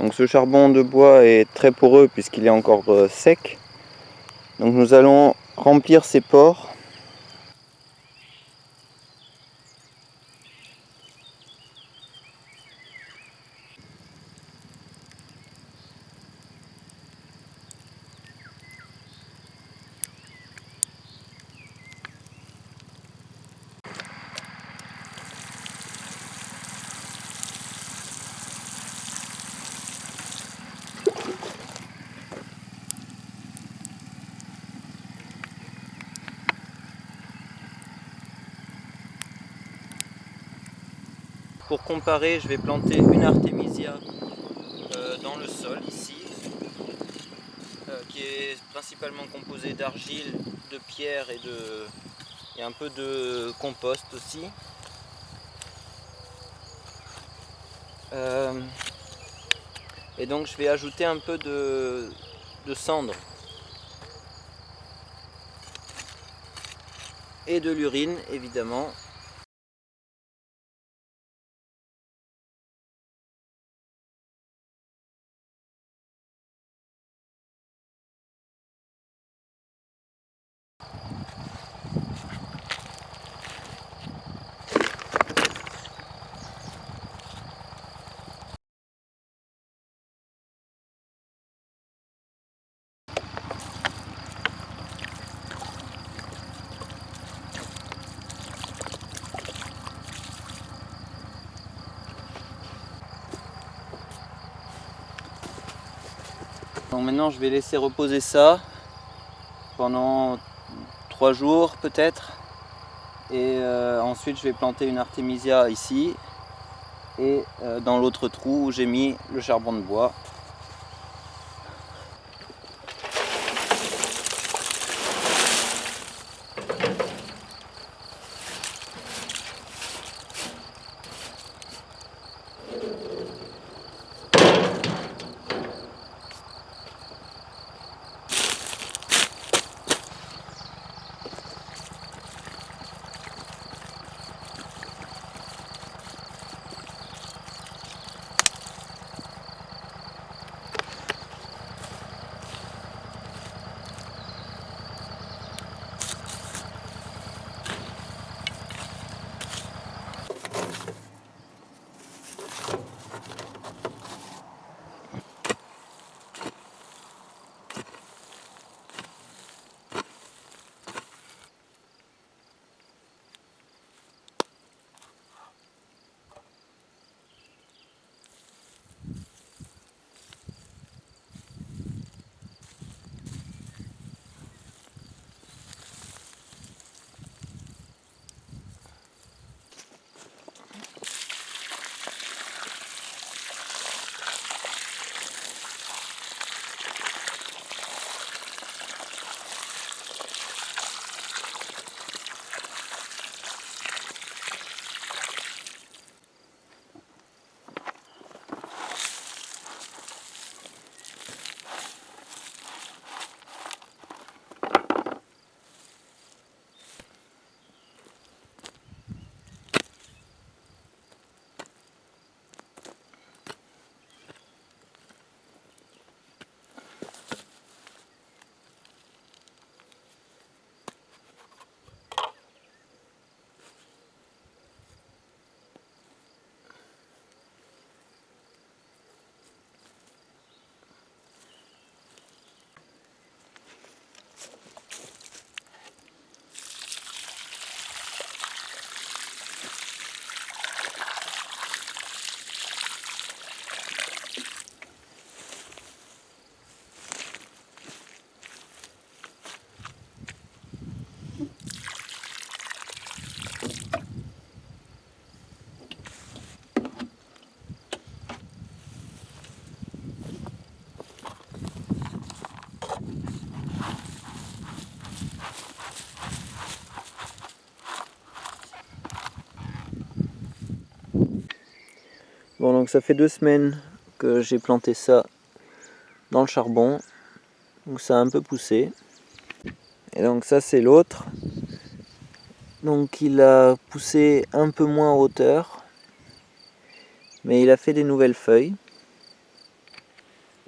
Donc ce charbon de bois est très poreux puisqu'il est encore sec. Donc nous allons remplir ces pores. Pour comparer, je vais planter une artémisia dans le sol ici, qui est principalement composée d'argile, de pierre et un peu de compost aussi. Et donc je vais ajouter un peu de cendre et de l'urine évidemment. Donc maintenant je vais laisser reposer ça pendant 3 jours peut-être, et ensuite je vais planter une artémisia ici et dans l'autre trou où j'ai mis le charbon de bois. Bon, donc ça fait 2 semaines que j'ai planté ça dans le charbon, donc ça a un peu poussé. Et donc ça c'est l'autre, donc il a poussé un peu moins en hauteur, mais il a fait des nouvelles feuilles.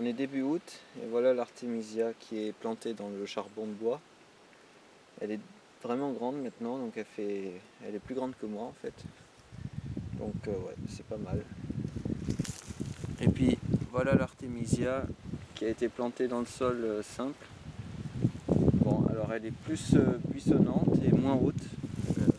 On est début août et voilà l'artémisia qui est plantée dans le charbon de bois. Elle est vraiment grande maintenant, donc elle est plus grande que moi en fait. Donc ouais, c'est pas mal. Et puis voilà l'artémisia qui a été plantée dans le sol simple. Bon, alors elle est plus buissonnante et moins haute.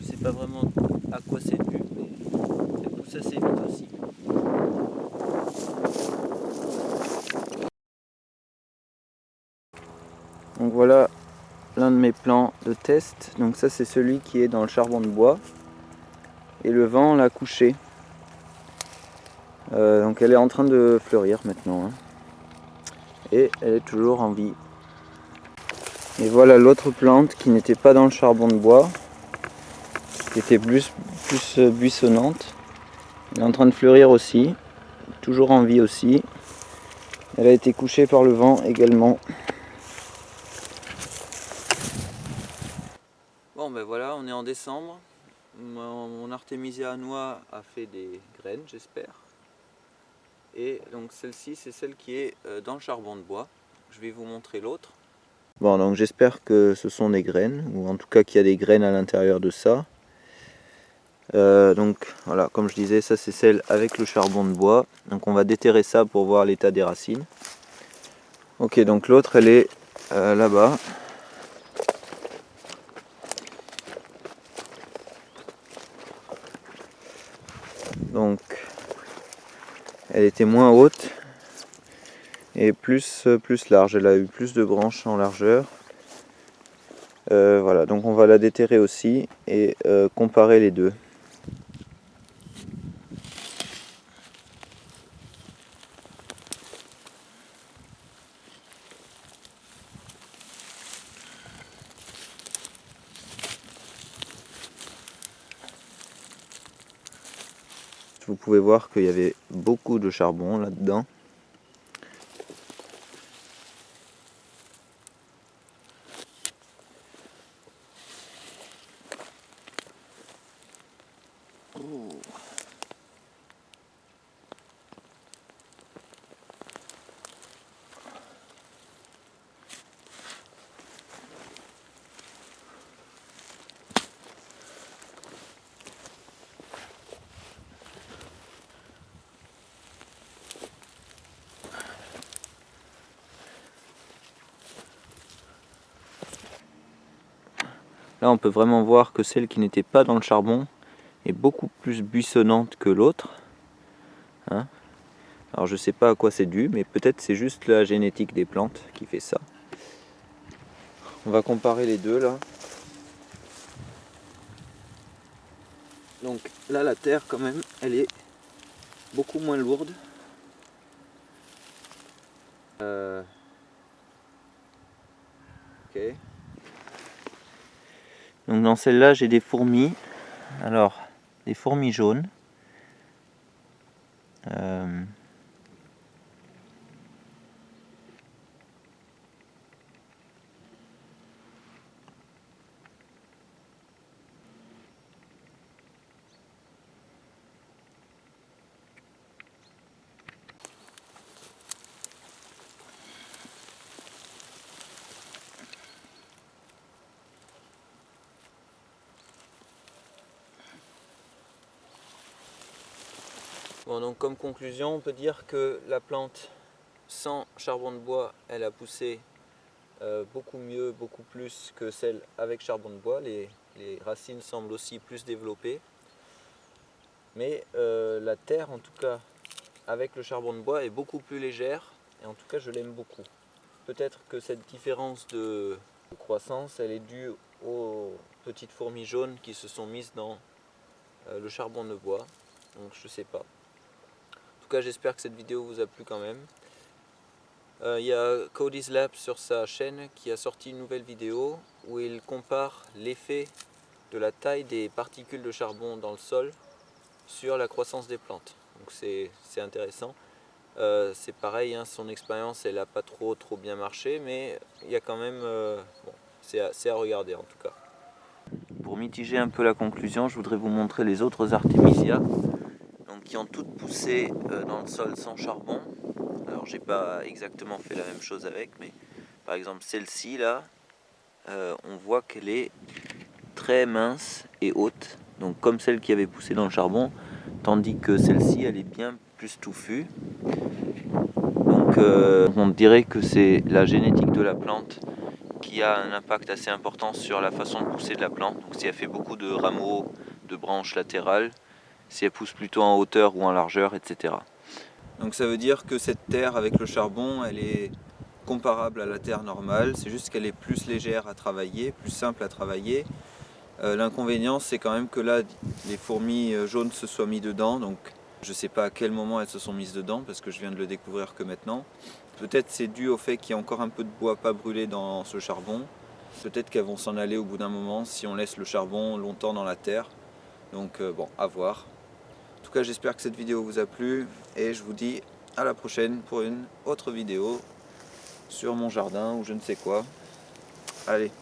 Je sais pas vraiment à quoi c'est dû, mais elle pousse assez vite aussi. Donc voilà l'un de mes plans de test. Donc ça c'est celui qui est dans le charbon de bois. Et le vent l'a couché. Donc elle est en train de fleurir maintenant. Hein. Et elle est toujours en vie. Et voilà l'autre plante qui n'était pas dans le charbon de bois. Qui était plus buissonnante. Elle est en train de fleurir aussi. Toujours en vie aussi. Elle a été couchée par le vent également. Bon ben voilà, on est en décembre. Mon artémisia à noix a fait des graines, j'espère. Et donc celle-ci, c'est celle qui est dans le charbon de bois. Je vais vous montrer l'autre. Bon, donc j'espère que ce sont des graines, ou en tout cas qu'il y a des graines à l'intérieur de ça. Donc voilà, comme je disais, ça c'est celle avec le charbon de bois. Donc on va déterrer ça pour voir l'état des racines. Ok, donc l'autre elle est là-bas. Donc elle était moins haute et plus large. Elle a eu plus de branches en largeur. Voilà, donc on va la déterrer aussi et comparer les deux. Vous pouvez voir qu'il y avait beaucoup de charbon là-dedans. Là on peut vraiment voir que celle qui n'était pas dans le charbon est beaucoup plus buissonnante que l'autre. Hein? Alors je sais pas à quoi c'est dû, mais peut-être c'est juste la génétique des plantes qui fait ça. On va comparer les deux là. Donc là la terre quand même, elle est beaucoup moins lourde. Ok. Donc dans celle-là j'ai des fourmis. Alors des fourmis jaunes. Bon, donc comme conclusion, on peut dire que la plante sans charbon de bois, elle a poussé beaucoup mieux, beaucoup plus que celle avec charbon de bois. Les racines semblent aussi plus développées. Mais la terre, en tout cas, avec le charbon de bois, est beaucoup plus légère. Et en tout cas, je l'aime beaucoup. Peut-être que cette différence de croissance, elle est due aux petites fourmis jaunes qui se sont mises dans le charbon de bois. Donc je sais pas. En tout cas, j'espère que cette vidéo vous a plu quand même. Il y a Cody's Lab sur sa chaîne qui a sorti une nouvelle vidéo où il compare l'effet de la taille des particules de charbon dans le sol sur la croissance des plantes. Donc c'est intéressant. C'est pareil, hein, son expérience elle n'a pas trop bien marché, mais il y a quand même bon, c'est à regarder en tout cas. Pour mitiger un peu la conclusion, je voudrais vous montrer les autres artémisias donc qui ont toutes poussé dans le sol sans charbon. Alors Alors j'ai pas exactement fait la même chose avec, mais par exemple celle-ci là, on voit qu'elle est très mince et haute, donc comme celle qui avait poussé dans le charbon, tandis que celle-ci elle est bien plus touffue. Donc on dirait que c'est la génétique de la plante qui a un impact assez important sur la façon de pousser de la plante. Donc si elle fait beaucoup de rameaux, de branches latérales, si elle pousse plutôt en hauteur ou en largeur, etc. Donc ça veut dire que cette terre avec le charbon, elle est comparable à la terre normale, c'est juste qu'elle est plus légère à travailler, plus simple à travailler. L'inconvénient c'est quand même que là les fourmis jaunes se soient mis dedans, donc je ne sais pas à quel moment elles se sont mises dedans parce que je viens de le découvrir que maintenant. Peut-être c'est dû au fait qu'il y a encore un peu de bois pas brûlé dans ce charbon. Peut-être qu'elles vont s'en aller au bout d'un moment si on laisse le charbon longtemps dans la terre. Donc bon, à voir. En tout cas, j'espère que cette vidéo vous a plu et je vous dis à la prochaine pour une autre vidéo sur mon jardin ou je ne sais quoi. Allez.